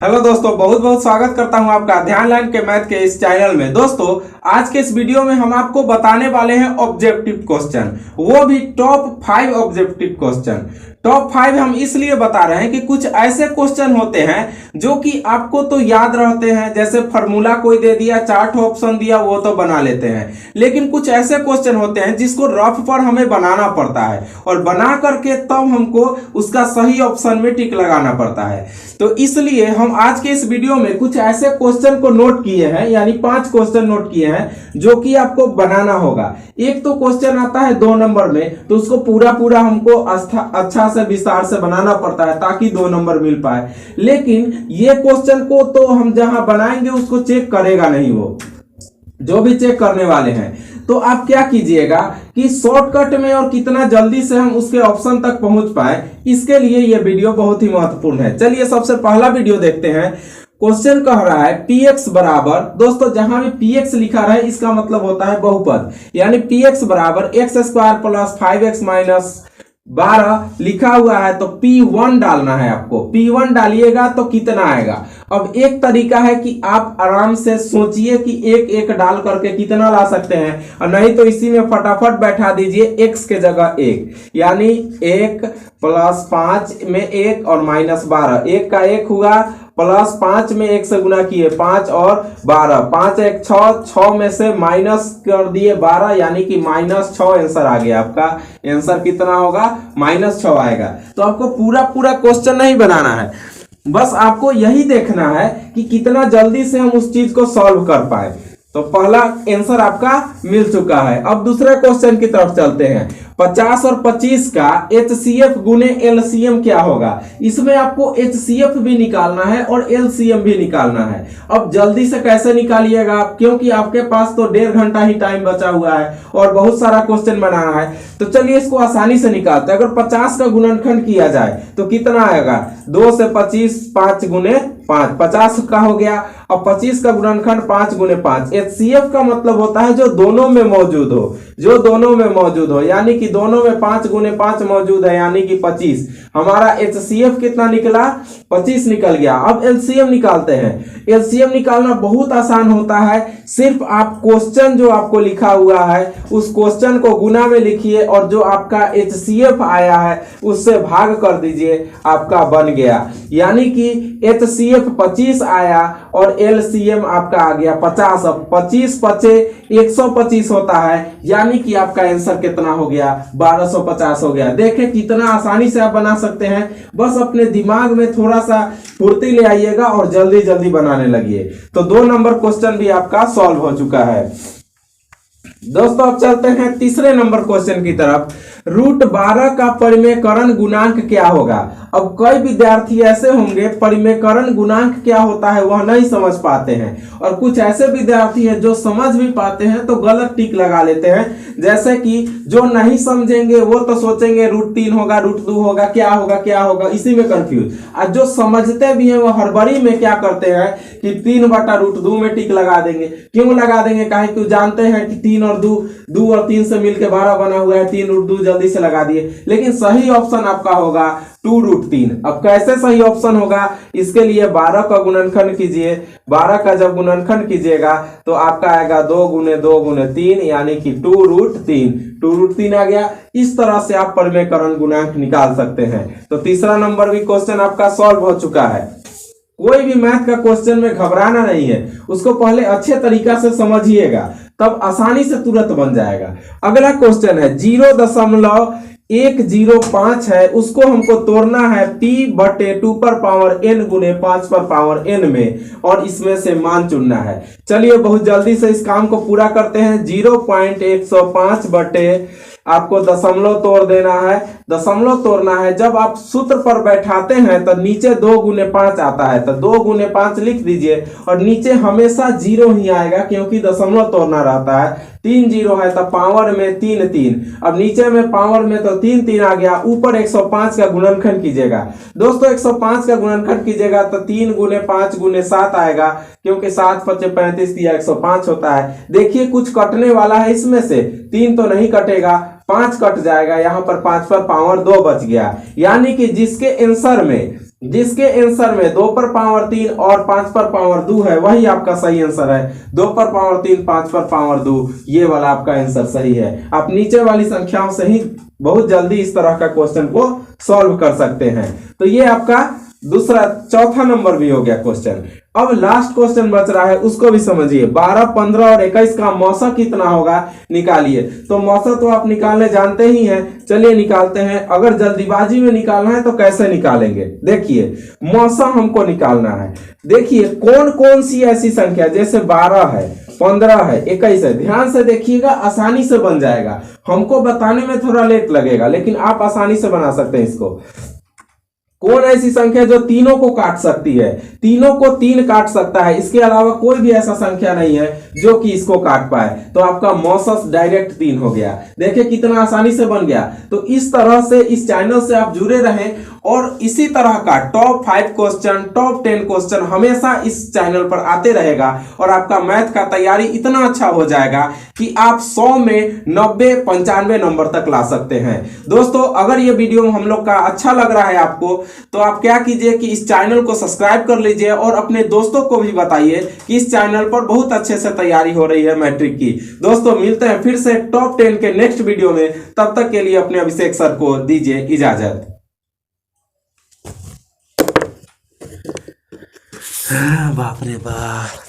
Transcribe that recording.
Hello दोस्तों, बहुत बहुत स्वागत करता हूं आपका ध्यान लाइन के मैथ के इस चैनल में। दोस्तों, आज के इस वीडियो में हम आपको बताने वाले हैं ऑब्जेक्टिव क्वेश्चन, वो भी टॉप 5 ऑब्जेक्टिव क्वेश्चन। टॉप 5 हम इसलिए बता रहे हैं कि कुछ ऐसे क्वेश्चन होते हैं जो कि आपको तो याद रहते हैं, जैसे फार्मूला कोई दे दिया, 4 ऑप्शन दिया, वो तो बना लेते हैं। लेकिन कुछ ऐसे क्वेश्चन होते हैं जिसको रफ पर हमें बनाना पड़ता है और बना करके तब हमको उसका सही ऑप्शन में टिक लगाना पड़ता है। तो इसलिए हम आज के इस वीडियो में कुछ ऐसे क्वेश्चन को नोट किए हैं, यानी 5 क्वेश्चन नोट किए हैं जो कि आपको बनाना होगा। एक तो क्वेश्चन आता है 2 नंबर में, तो उसको पूरा हमको अच्छा से विस्तार से बनाना पड़ता है ताकि 2 नंबर मिल पाए। लेकिन ये क्वेश्चन को तो हम जहां बनाएंगे उसको चेक करेगा नहीं वो, जो भी चेक करने वाले हैं। तो आप क्या कीजिएगा कि शॉर्टकट में और कितना जल्दी से हम उसके ऑप्शन तक पहुंच पाए, इसके लिए यह वीडियो बहुत ही महत्वपूर्ण है। चलिए सबसे पहला वीडियो देखते हैं। क्वेश्चन कह रहा है px बराबर, दोस्तों जहां भी px लिखा रहा है इसका मतलब होता है बहुपद, यानी px बराबर x square plus 5x minus 12 लिखा हुआ है। तो P1 डालना है आपको। P1 डालिएगा तो कितना आएगा। अब एक तरीका है कि आप आराम से सोचिए कि एक एक डाल करके कितना ला सकते हैं, और नहीं तो इसी में फटाफट बैठा दीजिए x के जगह 1, यानी 1 प्लस 5 में 1 और माइनस 12, 1 का 1 हुआ, प्लस 5 में 1 से गुना किए 5 और 12, 5 1 6, 6 में से माइनस कर दिए 12, यानी कि -6 आंसर आ गया। आपका आंसर कितना होगा, -6 आएगा। तो आपको पूरा क्वेश्चन नहीं बनाना है, बस आपको यही देखना है कि कितना जल्दी से हम उस चीज को सॉल्व कर पाए। तो पहला आंसर आपका मिल चुका है। अब दूसरे क्वेश्चन की तरफ चलते हैं। 50 और 25 का HCF गुने LCM क्या होगा। इसमें आपको HCF भी निकालना है और LCM भी निकालना है। अब जल्दी से कैसे निकालिएगा आप, क्योंकि आपके पास तो 1.5 घंटा ही टाइम बचा हुआ है और बहुत सारा क्वेश्चन बनाना है। तो चलिए इसको आसानी से निकालते हैं। अगर 50 का गुणनखंड किया जाए तो कितना आएगा, 2 से 25, 5 गुने 5, 50 का हो गया। अब 25 का गुणनखंड 5 गुने 5। HCF का मतलब होता है जो दोनों में मौजूद हो, जो दोनों में मौजूद हो, यानी कि दोनों में 5 गुने 5 मौजूद है, यानी कि 25। हमारा HCF कितना निकला, 25 निकल गया। अब LCM निकालते हैं। LCM निकालना बहुत आसान होता है। सिर्फ आप क्वेश्चन जो आपको लिखा हुआ है उस क्वेश्चन को गुना में लिखिए और जो आपका HCF आया है उससे भाग कर दीजिए, आपका बन गया। यानी कि HCF 25 आया और LCM आपका आ गया 50। अब 25 पचे 125 होता है, यानी कि आपका आंसर कितना हो गया, 1250 हो गया। देखें कितना आसानी से आप बना सकते हैं। बस अपने दिमाग में थोड़ा सा फुर्ती ले आइएगा और जल्दी जल्दी बनाने लगिए। तो 2 नंबर क्वेश्चन भी आपका सॉल्व हो चुका है। दोस्तों अब चलते हैं तीसरे नंबर क्वेश्चन की तरफ। √12 का परिमेयकरण गुणांक क्या होगा। अब कई विद्यार्थी ऐसे होंगे परिमेयकरण गुणांक क्या होता है वह नहीं समझ पाते हैं, और कुछ ऐसे विद्यार्थी हैं जो समझ भी पाते हैं तो गलत टिक लगा लेते हैं। जैसे कि जो नहीं समझेंगे वो तो सोचेंगे √3 होगा, √2 होगा, क्या होगा, इसी में कंफ्यूज। और जो समझते भी हैं वो हड़बड़ी में क्या करते हैं कि 3/√2 में टिक लगा देंगे। क्यों लगा देंगे, काहे कि जानते हैं कि 3 और 2 और 3 से मिलकर 12 बना हुआ है, 3√2 जल्दी से लगा दिए। लेकिन सही ऑप्शन आपका होगा 2√3। अब कैसे सही ऑप्शन होगा, इसके लिए 12 का गुणनखंड कीजिए। 12 का जब गुणनखंड कीजिएगा तो आपका आएगा 2 गुने 2 गुने 3, यानी कि 2√3। 2√3 आ गया। इस तरह से आप परिमेयकरण गुणांक निकाल सकते हैं। तो तीसरा नंबर भी क्वेश्चन आपका सॉल्व हो चुका है। कोई भी मैथ का क्वेश्चन में घबराना नहीं है, उसको पहले अच्छे तरीका से समझिएगा, तब आसानी से तुरंत बन जाएगा। अगला क्वेश्चन है 0.105 है, उसको हमको तोड़ना है p/2 पर पावर n गुने 5 पर पावर n में, और इसमें से मान चुनना है। चलिए बहुत जल्दी से इस काम को पूरा करते हैं। 0.105 बटे आपको दशमलव तोड़ देना है। दशमलव तोड़ना है, जब आप सूत्र पर बैठाते हैं तो नीचे 2 गुने 5 आता है, तो 2 गुने 5 लिख दीजिए, और नीचे हमेशा 0 ही आएगा क्योंकि दशमलव तोड़ना रहता है। 3 0 है तो पावर में 3 3। अब नीचे में पावर में तो 3 3 आ गया। ऊपर 105 का गुणनखंड कीजिएगा। दोस्तों 105 का गुणनखंड कीजिएगा तो 3 गुने 5 गुने 7 आएगा, क्योंकि 7 5 35 दिया 105 होता है। देखिए कुछ कटने वाला है, इसमें से 3 तो नहीं कटेगा, 5 कट जाएगा, यहाँ पर 5 पर पावर 2 बच गया। यानी कि जिसके आंसर में जिसके आंसर में 2 पर पावर 3 और 5 पर पावर 2 है वही आपका सही आंसर है। 2 पर पावर 3 5 पर पावर 2 ये वाला आपका आंसर सही है। आप नीचे वाली संख्याओं से ही बहुत जल्दी इस तरह का क्वेश्चन को सॉल्व कर सकते हैं। तो ये आपका चौथा नंबर भी हो गया क्वेश्चन। अब लास्ट क्वेश्चन बच रहा है, उसको भी समझिए। 12, 15 और 21 का मौसा कितना होगा निकालिए। तो मौसा तो आप निकालने जानते ही हैं, चलिए निकालते हैं। अगर जल्दीबाजी में निकालना है तो कैसे निकालेंगे, देखिए मौसा हमको निकालना है। देखिए कौन कौन सी ऐसी संख्या, जैसे 12 है, 15 है, 21 है, ध्यान से देखिएगा, आसानी से बन जाएगा। हमको बताने में थोड़ा लेट लगेगा लेकिन आप आसानी से बना सकते हैं इसको। कौन ऐसी संख्या जो तीनों को काट सकती है, तीनों को 3 काट सकता है, इसके अलावा कोई भी ऐसा संख्या नहीं है जो कि इसको काट पाए। तो आपका मौसस डायरेक्ट 3 हो गया। देखिए कितना आसानी से बन गया। तो इस तरह से इस चैनल से आप जुड़े रहें और इसी तरह का टॉप 5 क्वेश्चन, टॉप 10 क्वेश्चन हमेशा इस चैनल पर आते रहेगा और आपका मैथ का तैयारी इतना अच्छा हो जाएगा कि आप 100 में 90, 95 नंबर तक ला सकते हैं। दोस्तों अगर ये वीडियो हम लोग का अच्छा लग रहा है आपको, तो आप क्या कीजिए कि इस चैनल को सब्सक्राइब कर लीजिए और अपने दोस्तों को भी बताइए कि इस चैनल पर बहुत अच्छे से तैयारी हो रही है मैट्रिक की। दोस्तों मिलते हैं फिर से टॉप 10 के नेक्स्ट वीडियो में। तब तक के लिए अपने अभिषेक सर को दीजिए इजाजत। बाप रे बाप।